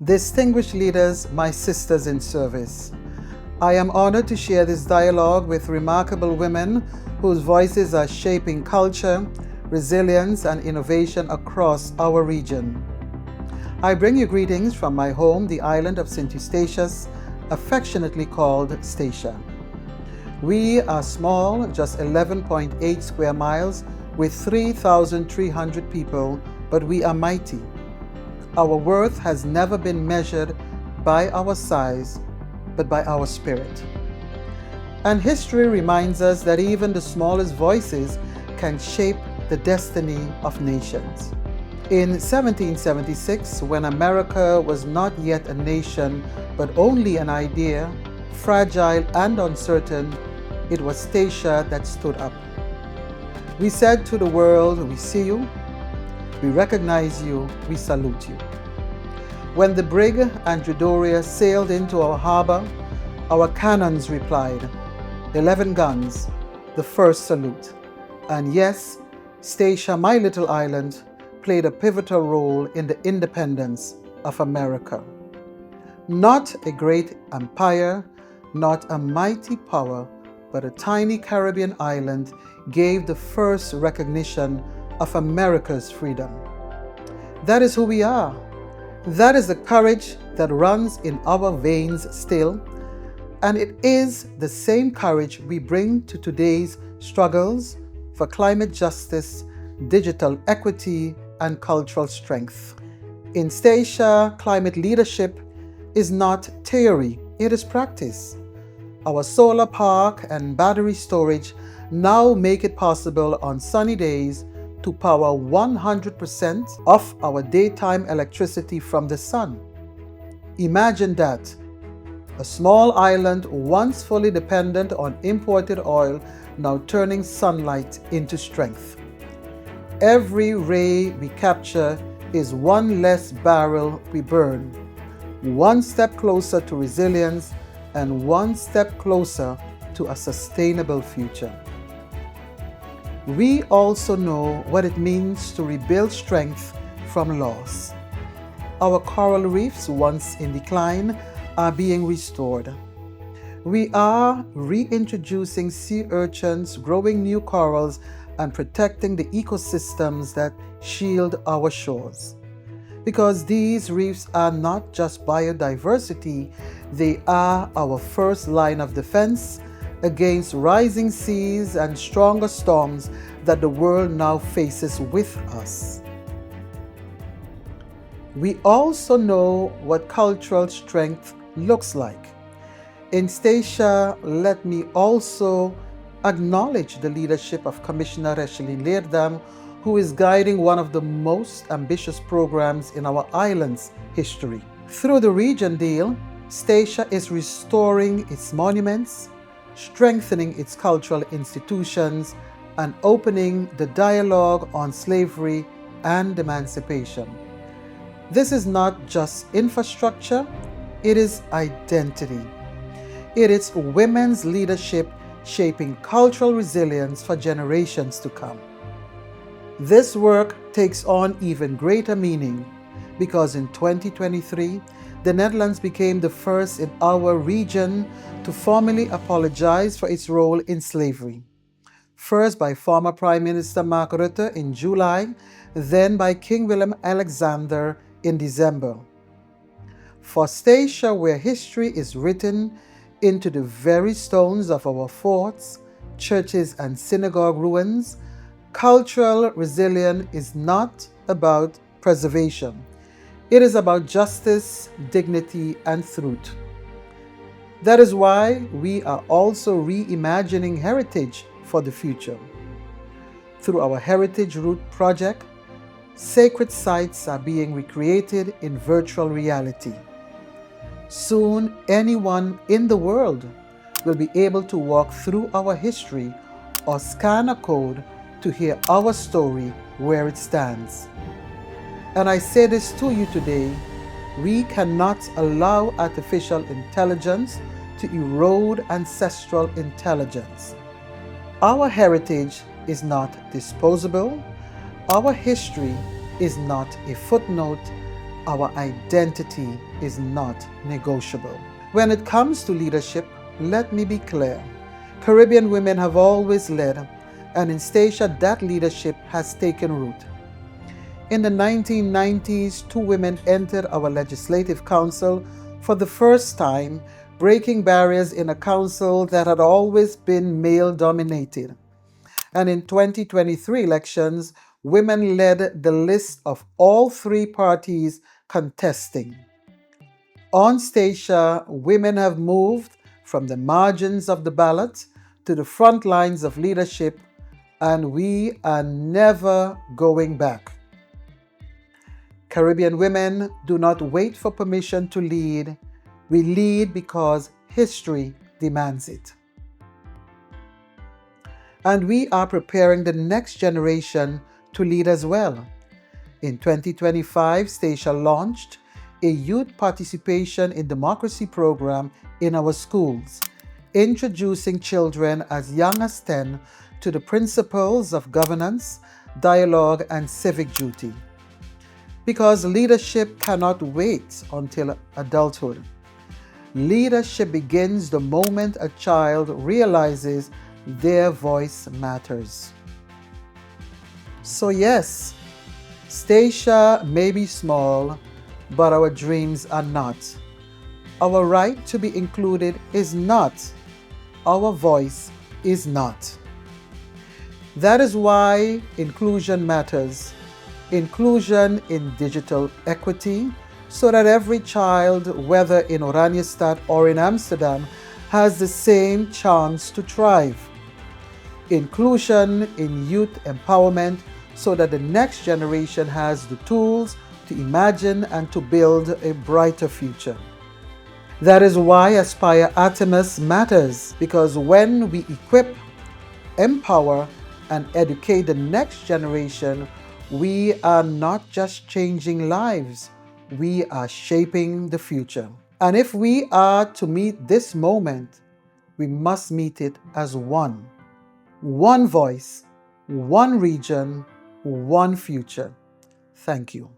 Distinguished leaders, my sisters in service, I am honored to share this dialogue with remarkable women whose voices are shaping culture, resilience, and innovation across our region. I bring you greetings from my home, the island of St. Eustatius, affectionately called Statia. We are small, just 11.8 square miles with 3,300 people, but we are mighty. Our worth has never been measured by our size, but by our spirit. And history reminds us that even the smallest voices can shape the destiny of nations. In 1776, when America was not yet a nation, but only an idea, fragile and uncertain, it was Statia that stood up. We said to the world, we see you, we recognize you, we salute you. When the brig Andredoria sailed into our harbor, our cannons replied, 11 guns, the first salute. And yes, Statia, my little island, played a pivotal role in the independence of America. Not a great empire, not a mighty power, but a tiny Caribbean island gave the first recognition of America's freedom. That is who we are. That is the courage that runs in our veins still, and it is the same courage we bring to today's struggles for climate justice, digital equity, and cultural strength. In Statia, climate leadership is not theory, it is practice. Our solar park and battery storage now make it possible on sunny days to power 100% of our daytime electricity from the sun. Imagine that. A small island once fully dependent on imported oil, now turning sunlight into strength. Every ray we capture is one less barrel we burn, one step closer to resilience and one step closer to a sustainable future. We also know what it means to rebuild strength from loss. Our coral reefs, once in decline, are being restored. We are reintroducing sea urchins, growing new corals, and protecting the ecosystems that shield our shores. Because these reefs are not just biodiversity, they are our first line of defense against rising seas and stronger storms that the world now faces with us. We also know what cultural strength looks like. In Statia, let me also acknowledge the leadership of Commissioner Reshley Leerdam, who is guiding one of the most ambitious programs in our island's history. Through the Region Deal, Statia is restoring its monuments, strengthening its cultural institutions, and opening the dialogue on slavery and emancipation. This is not just infrastructure, it is identity. It is women's leadership shaping cultural resilience for generations to come. This work takes on even greater meaning because in 2023, the Netherlands became the first in our region to formally apologize for its role in slavery. First by former Prime Minister Mark Rutte in July, then by King Willem-Alexander in December. For Statia, where history is written into the very stones of our forts, churches, and synagogue ruins, cultural resilience is not about preservation. It is about justice, dignity, and truth. That is why we are also reimagining heritage for the future. Through our Heritage Route project, sacred sites are being recreated in virtual reality. Soon, anyone in the world will be able to walk through our history or scan a code to hear our story where it stands. And I say this to you today, we cannot allow artificial intelligence to erode ancestral intelligence. Our heritage is not disposable. Our history is not a footnote. Our identity is not negotiable. When it comes to leadership, let me be clear. Caribbean women have always led, and in Statia that leadership has taken root. In the 1990s, 2 women entered our Legislative Council for the first time, breaking barriers in a council that had always been male-dominated. And in 2023 elections, women led the list of all 3 parties contesting. On Statia, women have moved from the margins of the ballot to the front lines of leadership, and we are never going back. Caribbean women do not wait for permission to lead. We lead because history demands it. And we are preparing the next generation to lead as well. In 2025, Statia launched a youth participation in democracy program in our schools, introducing children as young as 10 to the principles of governance, dialogue, and civic duty. Because leadership cannot wait until adulthood. Leadership begins the moment a child realizes their voice matters. So yes, Statia may be small, but our dreams are not. Our right to be included is not. Our voice is not. That is why inclusion matters. Inclusion in digital equity, so that every child, whether in Oranjestad or in Amsterdam, has the same chance to thrive. Inclusion in youth empowerment, so that the next generation has the tools to imagine and to build a brighter future. That is why Aspire Artemis matters, because when we equip, empower, and educate the next generation, we are not just changing lives, we are shaping the future. And if we are to meet this moment, we must meet it as one. One voice, one region, one future. Thank you.